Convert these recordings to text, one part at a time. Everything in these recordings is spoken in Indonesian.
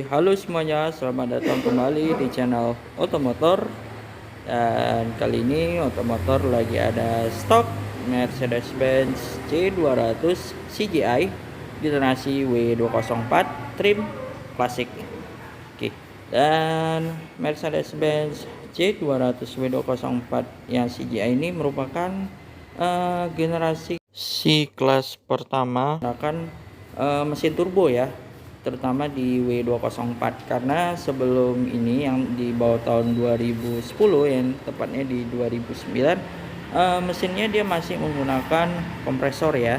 Halo semuanya, selamat datang kembali di channel Otomotor. Dan kali ini Otomotor lagi ada stok Mercedes-Benz C200 CGI generasi W204 trim klasik. Oke. Dan Mercedes-Benz C200 W204 yang CGI ini merupakan generasi C kelas pertama menggunakan mesin turbo ya, terutama di W204, karena sebelum ini yang di bawah tahun 2010, yang tepatnya di 2009, mesinnya dia masih menggunakan kompresor ya.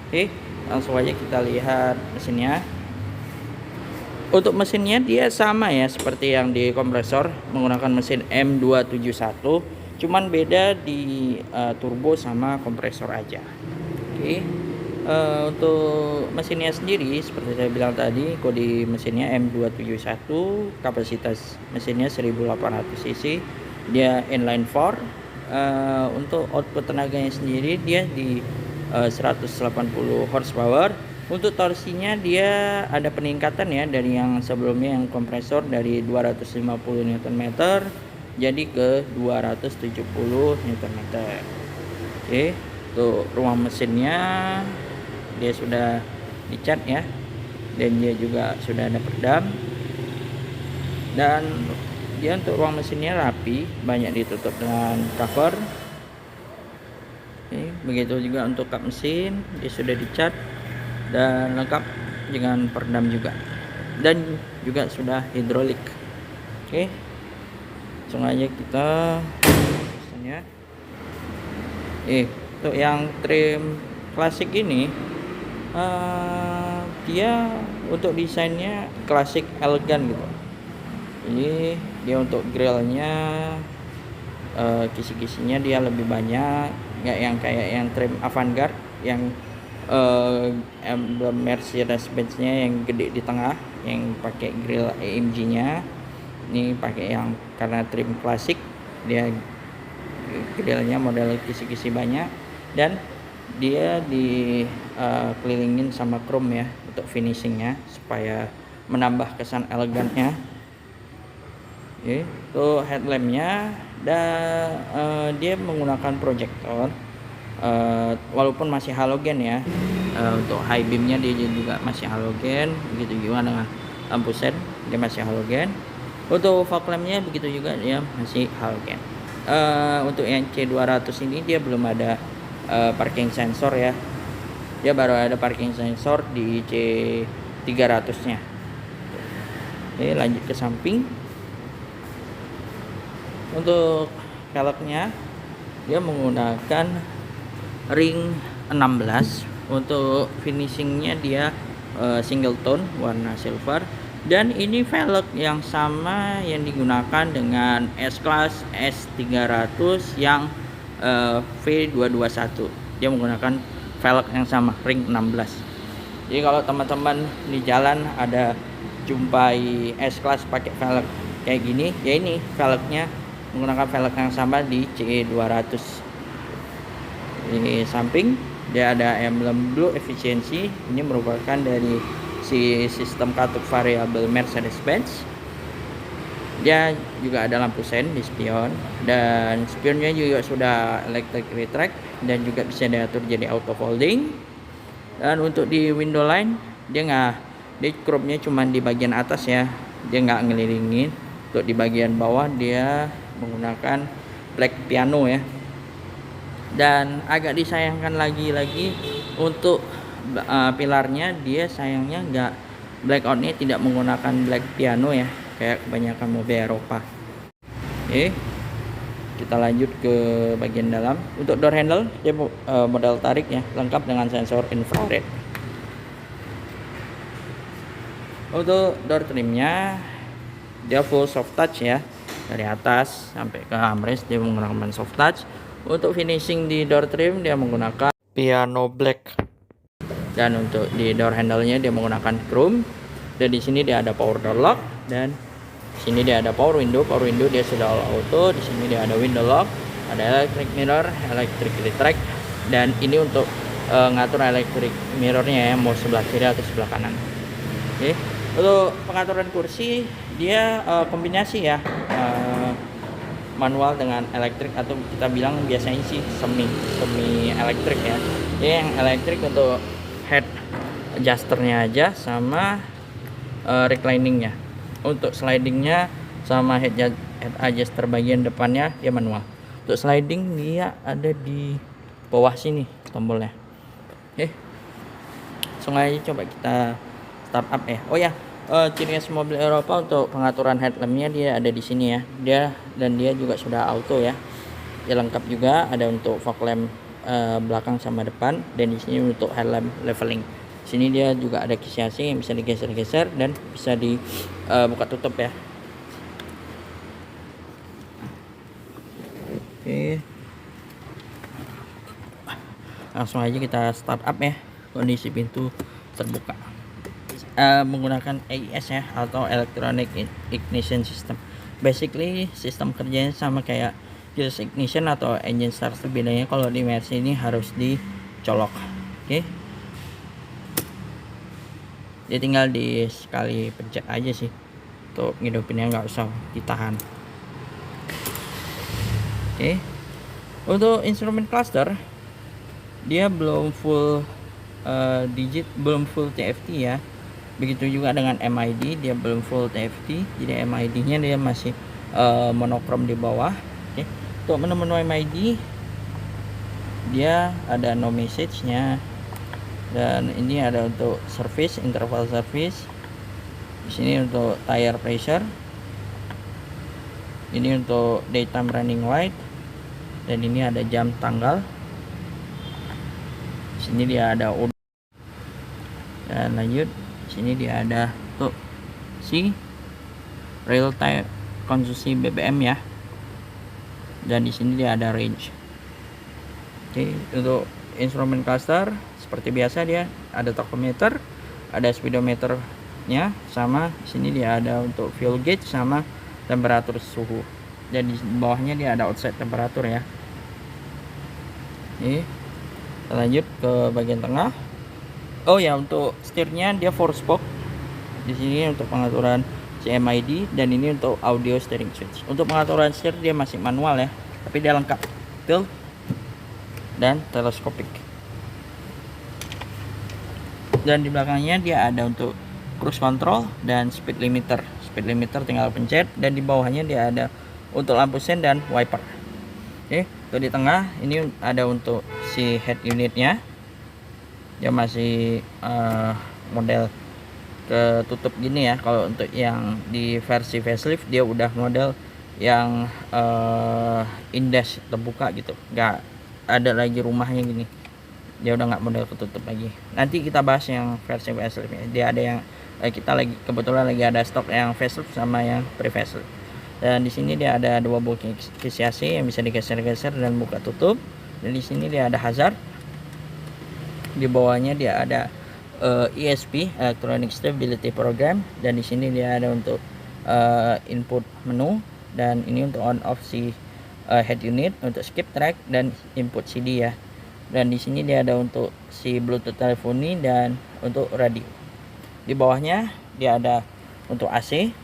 Oke, langsung aja kita lihat mesinnya. Untuk mesinnya dia sama ya seperti yang di kompresor, menggunakan mesin M271, cuman beda di turbo sama kompresor aja. Oke. Untuk mesinnya sendiri seperti saya bilang tadi, kode mesinnya M271, kapasitas mesinnya 1800 cc, dia inline 4. Untuk output tenaganya sendiri dia di 180 horsepower. Untuk torsinya dia ada peningkatan ya dari yang sebelumnya, yang kompresor dari 250 Nm jadi ke 270 Nm. Oke, untuk ruang mesinnya dia sudah dicat ya, dan dia juga sudah ada peredam, dan dia untuk ruang mesinnya rapi, banyak ditutup dengan cover. Oke, begitu juga untuk kap mesin, dia sudah dicat dan lengkap dengan peredam juga, dan juga sudah hidrolik. Oke, langsung aja kita pesannya. Untuk yang trim klasik ini, dia untuk desainnya klasik elegan gitu. Jadi dia untuk grillnya, kisi-kisinya dia lebih banyak, nggak yang kayak yang trim Avantgarde yang emblem Mercedes-Benz-nya yang gede di tengah, yang pakai grill AMG-nya. Ini pakai yang, karena trim klasik dia grillnya model kisi-kisi banyak, dan dia dikelilingin sama chrome ya untuk finishingnya supaya menambah kesan elegannya. Itu headlampnya, dan dia menggunakan proyektor, walaupun masih halogen ya. Untuk high beamnya dia juga masih halogen, begitu juga dengan lampu sen dia masih halogen. Untuk fog lampnya begitu juga, dia masih halogen. Untuk yang C200 ini dia belum ada parking sensor ya, dia baru ada parking sensor di C300 nya. Oke, lanjut ke samping. Untuk velgnya dia menggunakan ring 16. Untuk finishingnya dia single tone warna silver, dan ini velg yang sama yang digunakan dengan S-Class S300 yang V221. Dia menggunakan velg yang sama, ring 16. Jadi kalau teman-teman di jalan ada jumpai S-Class pakai velg kayak gini, ya ini velgnya menggunakan velg yang sama di C200. Ini samping dia ada emblem Blue Efficiency, ini merupakan dari si sistem katup variabel Mercedes-Benz. Dia juga ada lampu sen di spion, dan spionnya juga sudah electric retract dan juga bisa diatur jadi auto folding. Dan untuk di window line dia chrome-nya cuma di bagian atas ya, dia nggak ngelilingin. Untuk di bagian bawah dia menggunakan black piano ya. Dan agak disayangkan lagi untuk pilarnya, dia sayangnya nggak, blackoutnya tidak menggunakan black piano ya, kayak kebanyakan mobil Eropa. Oke, kita lanjut ke bagian dalam. Untuk door handle dia model tarik ya, lengkap dengan sensor infrared. Untuk door trimnya dia full soft touch ya, dari atas sampai ke armrest dia menggunakan soft touch. Untuk finishing di door trim dia menggunakan piano black, dan untuk di door handle-nya dia menggunakan chrome. Dan di sini dia ada power door lock, dan di sini dia ada power window. Power window dia sudah all auto. Di sini dia ada window lock, ada electric mirror, electric retract, dan ini untuk ngatur electric mirrornya ya, mau sebelah kiri atau sebelah kanan. Oke, Untuk pengaturan kursi dia kombinasi ya, manual dengan elektrik, atau kita bilang biasanya sih semi elektrik ya. Jadi yang elektrik untuk head adjusternya aja sama recliningnya. Untuk slidingnya sama head adjuster bagian depannya dia manual. Untuk sliding dia ada di bawah sini tombolnya. Oke, langsung aja coba kita start up ya. Oh ya, ciri khas mobil Eropa untuk pengaturan headlampnya dia ada di sini ya. Dia juga sudah auto ya. Dia lengkap juga, ada untuk fog lamp belakang sama depan, dan di sini untuk headlamp leveling. Sini dia juga ada kisi AC yang bisa digeser-geser dan bisa dibuka tutup ya. Oke, langsung aja kita start up ya. Kondisi pintu terbuka, menggunakan AIS ya, atau Electronic Ignition System. Basically sistem kerjanya sama kayak keyless ignition atau engine start. Bedanya kalau di Mercy ini harus dicolok. Oke, dia tinggal di sekali pencet aja sih, untuk ngidupinnya nggak usah ditahan. Oke, untuk instrumen cluster dia belum full digit, belum full TFT ya. Begitu juga dengan MID, dia belum full TFT, jadi MID nya dia masih monokrom di bawah. Oke, untuk menu-menu MID dia ada no message nya, dan ini ada untuk service, interval service. Di sini untuk tire pressure, ini untuk daytime running light, dan ini ada jam tanggal. Di sini dia ada udah, dan lanjut sini dia ada tuh si real time konsumsi BBM ya, dan di sini dia ada range. Oke, untuk instrumen cluster seperti biasa dia ada tachometer, ada speedometernya, sama di sini dia ada untuk fuel gauge sama temperatur suhu, dan di bawahnya dia ada outside temperatur ya. Oke, lanjut ke bagian tengah. Oh ya, untuk setirnya dia 4 spoke. Di sini untuk pengaturan CMID, dan ini untuk audio steering switch. Untuk pengaturan setir dia masih manual ya, tapi dia lengkap tilt dan teleskopik. Dan di belakangnya dia ada untuk cruise control dan speed limiter. Speed limiter tinggal pencet, dan di bawahnya dia ada untuk lampu sen dan wiper. Oke, untuk di tengah ini ada untuk si head unitnya. Dia masih model ketutup gini ya. Kalau untuk yang di versi facelift dia udah model yang indash terbuka gitu, nggak ada lagi rumahnya gini, dia udah nggak model ketutup lagi. Nanti kita bahas yang versi facelift ya. Dia ada yang kita lagi kebetulan lagi ada stok yang facelift sama yang pre facelift. Dan di sini dia ada dua bolt kisi AC yang bisa digeser-geser dan buka tutup. Dan di sini dia ada hazard. Di bawahnya dia ada ESP, Electronic Stability Program, dan di sini dia ada untuk input menu, dan ini untuk on off si head unit, untuk skip track dan input CD ya. Dan di sini dia ada untuk si Bluetooth teleponi dan untuk radio. Di bawahnya dia ada untuk AC,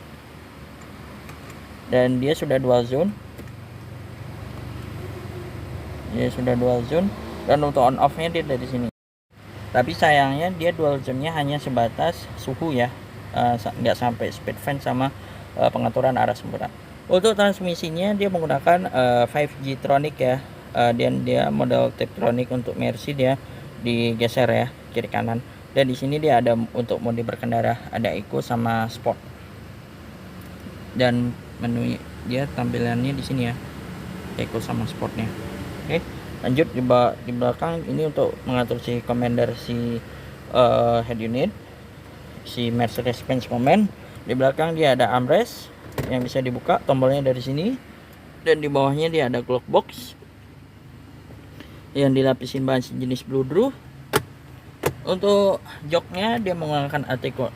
dan dia sudah dual zone. Dan untuk on off-nya dia dari sini. Tapi sayangnya dia dual zone-nya hanya sebatas suhu ya, nggak sampai speed fan sama pengaturan arah semburan. Untuk transmisinya dia menggunakan 5G Tronic ya, dan dia model Tiptronic. Untuk Mercy dia digeser ya kiri kanan, dan di sini dia ada untuk mode berkendara, ada Eco sama Sport, dan menu dia tampilannya di sini ya, Eco sama Sportnya. Oke, lanjut di belakang ini untuk mengatur si commander si head unit, si Mercedes-Benz Command. Di belakang dia ada armrest yang bisa dibuka, tombolnya dari sini, dan di bawahnya dia ada clock box yang dilapisin bahan sejenis blue draw. Untuk joknya dia menggunakan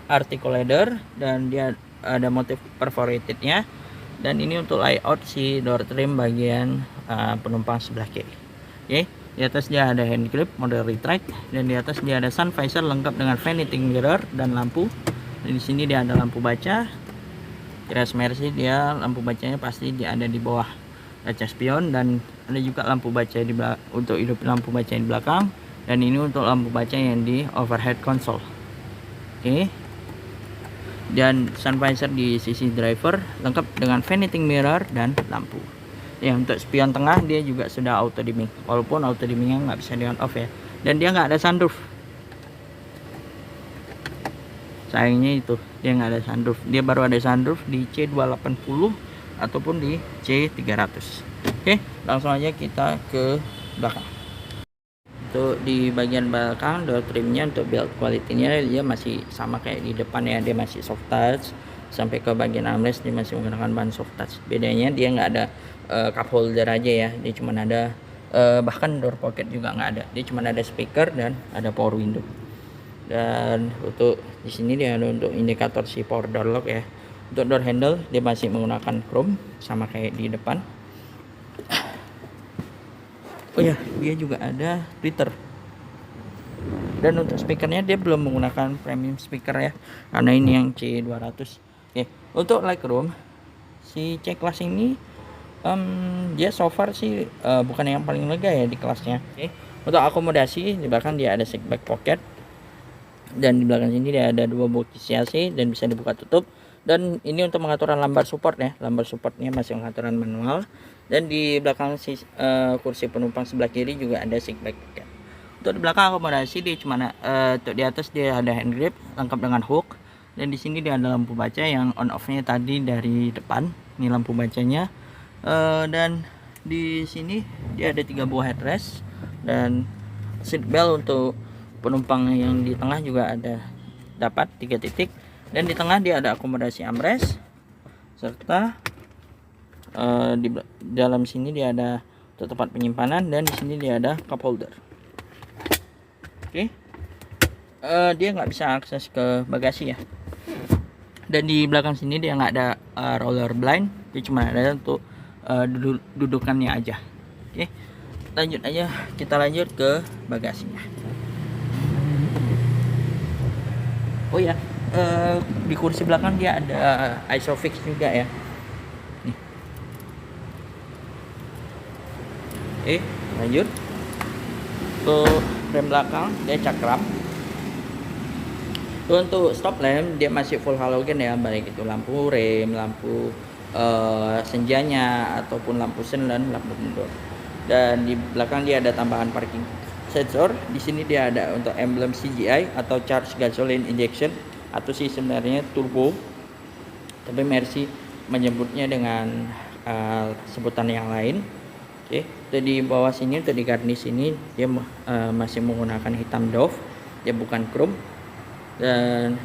article leather, dan dia ada motif perforatednya. Dan ini untuk layout si door trim bagian penumpang sebelah kiri. Oke, di atas dia ada hand grip model retract, dan di atas dia ada sun visor lengkap dengan vanity mirror dan lampu. Di sini dia ada lampu baca. Crash Mercy dia lampu bacanya pasti dia ada di bawah kaca spion, dan ada juga lampu baca di untuk hidup lampu baca di belakang, dan ini untuk lampu baca yang di overhead console. Oke. Dan sun visor di sisi driver lengkap dengan vanity mirror dan lampu. Ya, untuk spion tengah dia juga sudah auto dimming, walaupun auto dimmingnya nggak bisa di on off ya. Dan dia nggak ada sunroof. Sayangnya itu dia nggak ada sunroof, dia baru ada sunroof di C280 ataupun di C300. Oke, langsung aja kita ke belakang. Untuk di bagian belakang door trimnya untuk build quality-nya dia masih sama kayak di depan ya, dia masih soft touch. Sampai ke bagian armrest dia masih menggunakan bahan soft touch. Bedanya dia nggak ada cup holder aja ya, dia cuma ada bahkan door pocket juga nggak ada, dia cuma ada speaker dan ada power window. Dan untuk di sini dia ada untuk indikator si power door lock ya. Untuk door handle dia masih menggunakan chrome sama kayak di depan. Oh ya, dia juga ada tweeter. Dan untuk speakernya dia belum menggunakan premium speaker ya, karena ini yang C200. Oke, untuk legroom si C-Class ini dia so far sih bukan yang paling lega ya di kelasnya. Oke. Untuk akomodasi di belakang dia ada seat back pocket, dan di belakang sini dia ada 2 buah kisi AC dan bisa dibuka tutup. Dan ini untuk pengaturan lumbar support ya, lumbar supportnya masih pengaturan manual. Dan di belakang kursi penumpang sebelah kiri juga ada seat back pocket. Untuk di belakang akomodasi dia cuma untuk di atas dia ada hand grip lengkap dengan hook, dan di sini dia ada lampu baca yang on off-nya tadi dari depan. Ini lampu bacanya. Dan di sini dia ada 3 buah headrest dan seat belt untuk penumpang yang di tengah juga ada dapat 3 titik, dan di tengah dia ada akomodasi armrest serta di dalam sini dia ada tempat penyimpanan, dan di sini dia ada cup holder. Oke. Dia nggak bisa akses ke bagasi ya, dan di belakang sini dia nggak ada roller blind, dia cuma ada untuk dudukannya aja. Oke, lanjut aja, kita lanjut ke bagasinya. Oh ya, di kursi belakang dia ada isofix juga ya. Nih. Oke, lanjut. Untuk rem belakang dia cakram. Untuk stop lamp dia masih full halogen ya, baik itu lampu rem, lampu senjanya ataupun lampu sen dan lampu mundur. Dan di belakang dia ada tambahan parking sensor. Di sini dia ada untuk emblem CGI atau charge gasoline injection, atau sih sebenarnya turbo, tapi Mercy menyebutnya dengan sebutan yang lain. Oke, jadi di bawah sini untuk di garnish ini dia masih menggunakan hitam doff, dia bukan chrome. Dan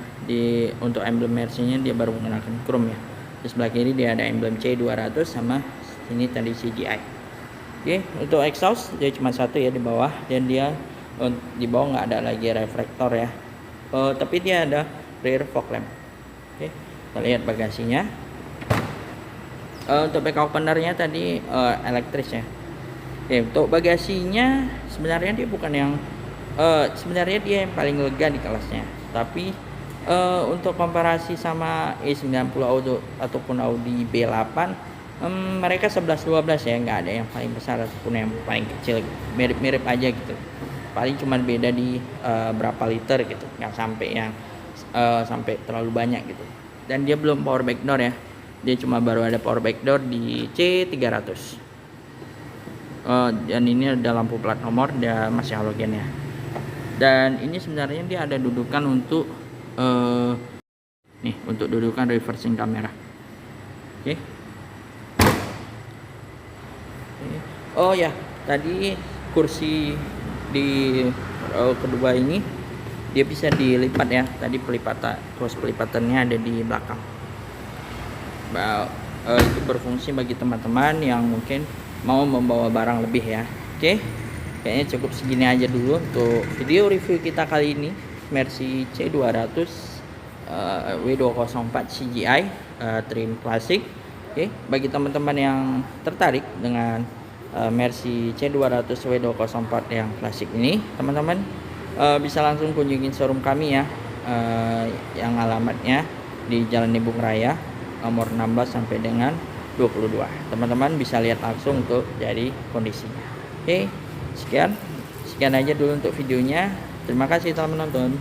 untuk emblem Mercy-nya dia baru menggunakan chrome ya. Di sebelah kiri dia ada emblem C200 sama sini tadi CGI. Oke, untuk exhaust dia cuma satu ya di bawah, dan dia di bawah nggak ada lagi reflektor ya. Tapi dia ada rear fog lamp. Oke, kita lihat bagasinya. Untuk back openernya tadi elektris ya. Oke, untuk bagasinya sebenarnya dia bukan yang sebenarnya dia yang paling lega di kelasnya. Tapi untuk komparasi sama E90 Auto ataupun Audi B8, mereka 11-12 ya, nggak ada yang paling besar ataupun yang paling kecil, mirip-mirip aja gitu. Paling cuma beda di berapa liter gitu, nggak sampai yang sampai terlalu banyak gitu. Dan dia belum power back door ya, dia cuma baru ada power back door di C300. Dan ini ada lampu plat nomor, dia masih halogen ya. Dan ini sebenarnya dia ada dudukan untuk nih, untuk dudukan reversing kamera. Oke. Oh ya, tadi kursi di row kedua ini dia bisa dilipat ya. Tadi cross pelipatannya ada di belakang. Itu berfungsi bagi teman-teman yang mungkin mau membawa barang lebih ya. Oke, kayaknya cukup segini aja dulu untuk video review kita kali ini, Mercy C200 W204 CGI trim klasik. Oke, bagi teman-teman yang tertarik dengan Mercy C200 W204 yang klasik ini, teman-teman bisa langsung kunjungin showroom kami ya. yang alamatnya di Jalan Nibung Raya nomor 16 sampai dengan 22. Teman-teman bisa lihat langsung untuk jadi kondisinya. Oke, sekian aja dulu untuk videonya. Terima kasih telah menonton.